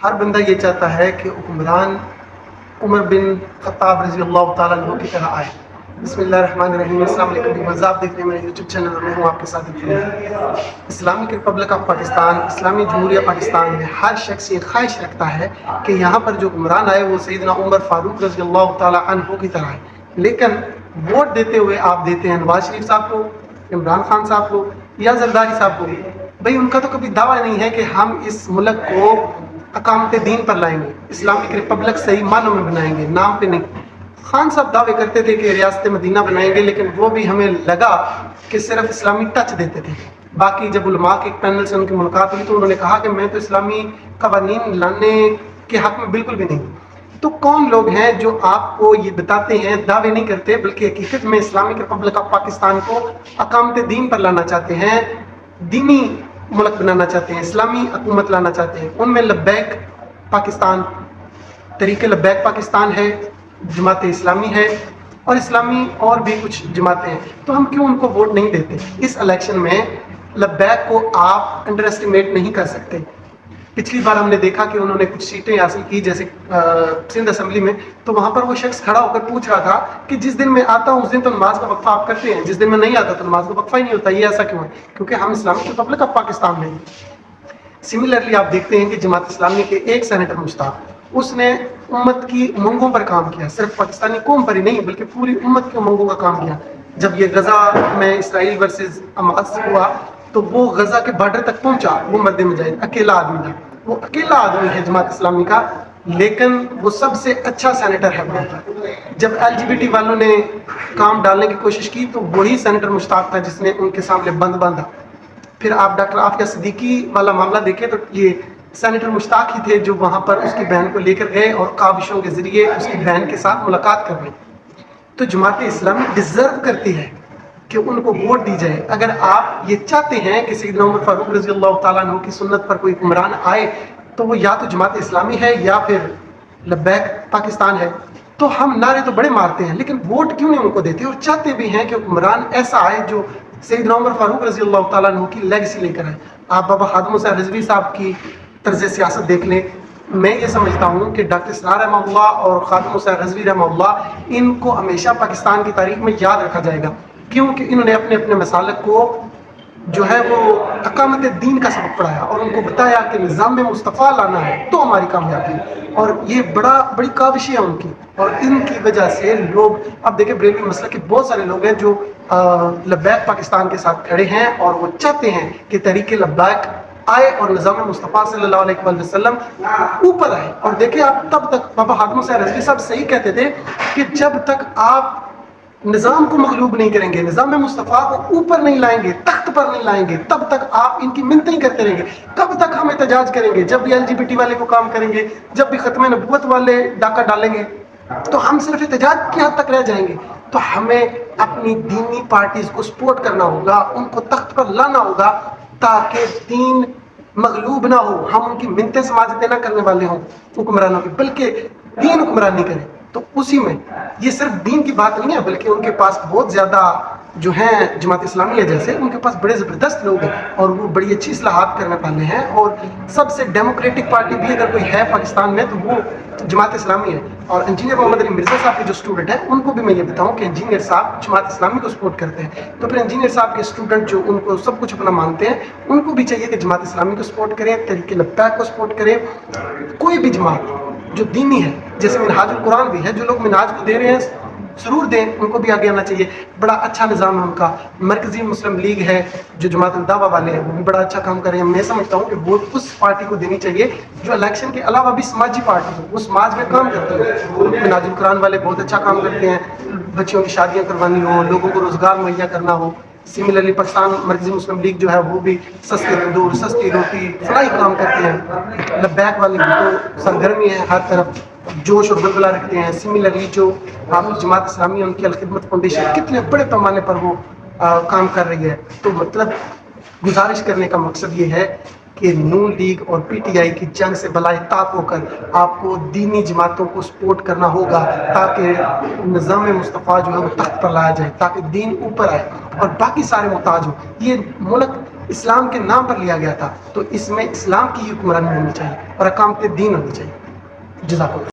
ہر بندہ یہ چاہتا ہے کہ حکمران عمر بن خطاب رضی اللہ تعالیٰ عنہ کی طرح آئے. بسم اللہ الرحمن الرحیم. السلام علیکم. آپ دیکھ رہے ہیں میرے یوٹیوب چینل اور میں ہوں آپ کے ساتھ. اسلامک ریپبلک آف پاکستان، اسلامی جمہوریہ پاکستان میں ہر شخص یہ خواہش رکھتا ہے کہ یہاں پر جو حکمران آئے وہ سیدنا عمر فاروق رضی اللہ تعالیٰ عنہ کی طرح ہے. لیکن ووٹ دیتے ہوئے آپ دیتے ہیں نواز شریف صاحب کو، عمران خان صاحب کو یا زرداری صاحب کو. بھئی ان کا تو کبھی دعویٰ نہیں ہے کہ ہم اس ملک کو اقامت دین پر لائیں گے، اسلامک ریپبلک صحیح معنوں میں بنائیں گے، نام پہ نہیں. خان صاحب دعوے کرتے تھے کہ ریاست مدینہ بنائیں گے، لیکن وہ بھی ہمیں لگا کہ صرف اسلامی ٹچ دیتے تھے. باقی جب علماء کے ایک پینل سے ان کی ملاقات ہوئی تو انہوں نے کہا کہ میں تو اسلامی قوانین لانے کے حق میں بالکل بھی نہیں. تو کون لوگ ہیں جو آپ کو یہ بتاتے ہیں، دعوے نہیں کرتے بلکہ حقیقت میں اسلامک ریپبلک آف پاکستان کو اقامت دین پر لانا چاہتے ہیں، دینی ملک بنانا چاہتے ہیں، اسلامی حکومت لانا چاہتے ہیں. ان میں لبیک پاکستان، تحریک لبیک پاکستان ہے، جماعت اسلامی ہے اور اسلامی اور بھی کچھ جماعتیں ہیں. تو ہم کیوں ان کو ووٹ نہیں دیتے؟ اس الیکشن میں لبیک کو آپ انڈر ایسٹیمیٹ نہیں کر سکتے. پچھلی بار ہم نے دیکھا کہ انہوں نے کچھ سیٹیں حاصل کی، جیسے سندھ اسمبلی میں، تو وہاں پر وہ شخص کھڑا ہو کر پوچھ رہا تھا کہ جس دن میں آتا ہوں اس دن تو نماز کا وقفہ آپ کرتے ہیں، جس دن میں نہیں آتا تو نماز کا وقفہ ہی نہیں ہوتا. یہ ایسا کیوں ہے؟ کیونکہ ہم اسلامک ریپبلک آف پاکستان میں ہیں. سملرلی آپ دیکھتے ہیں کہ جماعت اسلامی کے ایک سینیٹر مشتاق، اس نے امت کی امنگوں پر کام کیا، صرف پاکستانی قوم پر ہی نہیں بلکہ پوری امت کی امنگوں کا کام کیا. جب یہ غزہ میں اسرائیل ورسز حماس ہوا تو وہ غزہ کے بارڈر تک پہنچا. وہ مرد مجاہد اکیلا آدمی تھا، وہ اکیلا آدمی ہے جماعت اسلامی کا، لیکن وہ سب سے اچھا سینیٹر ہے وہاں پر. جب LGBT والوں نے کام ڈالنے کی کوشش کی تو وہی سینیٹر مشتاق تھا جس نے ان کے سامنے بند باندھا. پھر آپ ڈاکٹر عافیہ صدیقی والا معاملہ دیکھیں تو یہ سینیٹر مشتاق ہی تھے جو وہاں پر اس کی بہن کو لے کر گئے اور کاوشوں کے ذریعے اس کی بہن کے ساتھ ملاقات کر لی. تو جماعت اسلامی ڈیزرو کرتی ہے کہ ان کو ووٹ دی جائے. اگر آپ یہ چاہتے ہیں کہ سیدنا عمر فاروق رضی اللہ تعالیٰ عنہ کی سنت پر کوئی حکمران آئے تو وہ یا تو جماعت اسلامی ہے یا پھر لبیک پاکستان ہے. تو ہم نعرے تو بڑے مارتے ہیں لیکن ووٹ کیوں نہیں ان کو دیتے، اور چاہتے بھی ہیں کہ حکمران ایسا آئے جو سیدنا عمر فاروق رضی اللہ تعالیٰ عنہ کی لیگسی لے کر آئے. آپ بابا خادم حسین رضوی صاحب کی طرز سیاست دیکھ لیں. میں یہ سمجھتا ہوں کہ ڈاکٹر اسرار رحمہ اللہ اور خادم حسین رضوی رحمہ اللہ ان کو ہمیشہ پاکستان کی تاریخ میں یاد رکھا جائے گا، کیونکہ انہوں نے اپنے اپنے مسالک کو جو ہے وہ اقامت دین کا سبق پڑھایا اور ان کو بتایا کہ نظام مصطفیٰ لانا ہے تو ہماری کامیابی. اور یہ بڑی کاوشیں ہیں ان کی، اور ان کی وجہ سے لوگ اب دیکھیں بریلوی مسلک کے بہت سارے لوگ ہیں جو لبیک پاکستان کے ساتھ کھڑے ہیں اور وہ چاہتے ہیں کہ تحریک لبیک آئے اور نظام مصطفیٰ صلی اللہ علیہ وآلہ وسلم اوپر آئے. اور دیکھیں آپ تب تک بابا خادم حسین رضوی صاحب صحیح کہتے تھے کہ جب تک آپ نظام کو مغلوب نہیں کریں گے، نظام مصطفیٰ کو اوپر نہیں لائیں گے، تخت پر نہیں لائیں گے، تب تک آپ ان کی منتیں ہی کرتے رہیں گے. کب تک ہم احتجاج کریں گے؟ جب بھی LGBT والے کو کام کریں گے، جب بھی ختم نبوت والے ڈاکہ ڈالیں گے تو ہم صرف احتجاج کی حد تک رہ جائیں گے. تو ہمیں اپنی دینی پارٹیز کو سپورٹ کرنا ہوگا، ان کو تخت پر لانا ہوگا تاکہ دین مغلوب نہ ہو. ہم ان کی منتیں سماجتیں نہ کرنے والے ہوں حکمرانوں کی، بلکہ دین حکمرانی کریں. تو اسی میں یہ صرف دین کی بات نہیں ہے بلکہ ان کے پاس بہت زیادہ جو ہیں جماعت اسلامی ہے جیسے ان کے پاس بڑے زبردست لوگ ہیں اور وہ بڑی اچھی اصلاحات کرنے والے ہیں. اور سب سے ڈیموکریٹک پارٹی بھی اگر کوئی ہے پاکستان میں تو وہ جماعت اسلامی ہے. اور انجینئر محمد علی مرزا صاحب کے جو اسٹوڈنٹ ہیں ان کو بھی میں یہ بتاؤں کہ انجینئر صاحب جماعت اسلامی کو سپورٹ کرتے ہیں. تو پھر انجینئر صاحب کے اسٹوڈنٹ جو ان کو سب کچھ اپنا مانتے ہیں ان کو بھی چاہیے کہ جماعت اسلامی کو سپورٹ کریں، تحریک لبیک کو سپورٹ کریں. کوئی بھی جماعت جو دینی ہے، جیسے منہاج القرآن بھی ہے، جو لوگ منہاج کو دے رہے ہیں ضرور دیں، ان کو بھی آگے آنا چاہیے. بڑا اچھا نظام ہے ان کا. مرکزی مسلم لیگ ہے جو جماعت الدعوہ والے ہیں، وہ بھی بڑا اچھا کام کر رہے ہیں. میں سمجھتا ہوں کہ ووٹ اس پارٹی کو دینی چاہیے جو الیکشن کے علاوہ بھی سماجی پارٹی ہو، وہ سماج میں کام کرتی ہے. منہاج القرآن والے بہت اچھا کام کرتے ہیں، بچیوں کی شادیاں کروانی ہو، لوگوں کو روزگار مہیا کرنا ہو. سملرلی پاکستان مرکزی مسلم لیگ جو ہے وہ بھی سستے تندور، سستی روٹی، فلاحی کام کرتے ہیں. لبیک والے بھی تو سرگرمی ہے، ہر طرف جوش اور بلبلہ رکھتے ہیں. سملرلی جو جماعت اسلامی ان کی الخدمت فاؤنڈیشن کتنے بڑے پیمانے پر وہ کام کر رہی ہے. تو مطلب گزارش کرنے کا مقصد یہ ہے کہ نون لیگ اور PTI کی جنگ سے بلائے طاق ہو کر آپ کو دینی جماعتوں کو سپورٹ کرنا ہوگا تاکہ نظام مصطفیٰ جو ہے وہ تخت پر لایا جائے، تاکہ دین اوپر آئے اور باقی سارے محتاج ہوں. یہ ملک اسلام کے نام پر لیا گیا تھا، تو اس میں اسلام کی ہی حکمرانی ہونی چاہیے اور اقامت دین ہونی چاہیے. جزاک اللہ.